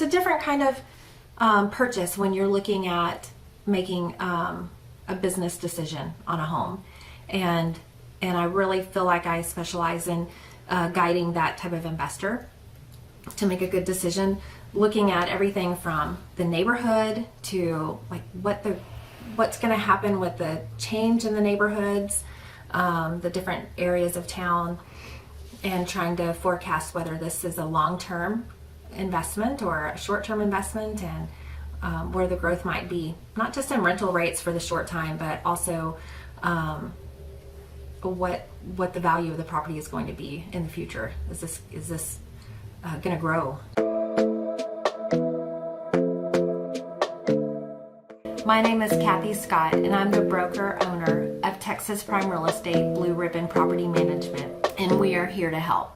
it's a different kind of purchase when you're looking at making a business decision on a home. And I really feel like I specialize in guiding that type of investor to make a good decision, looking at everything from the neighborhood to like what's going to happen with the change in the neighborhoods, the different areas of town, and trying to forecast whether this is a long-term investment or a short-term investment, and where the growth might be, not just in rental rates for the short time, but also what the value of the property is going to be in the future. Is this going to grow? My name is Kathy Scott, and I'm the broker owner of Texas Prime Real Estate Blue Ribbon Property Management, and we are here to help.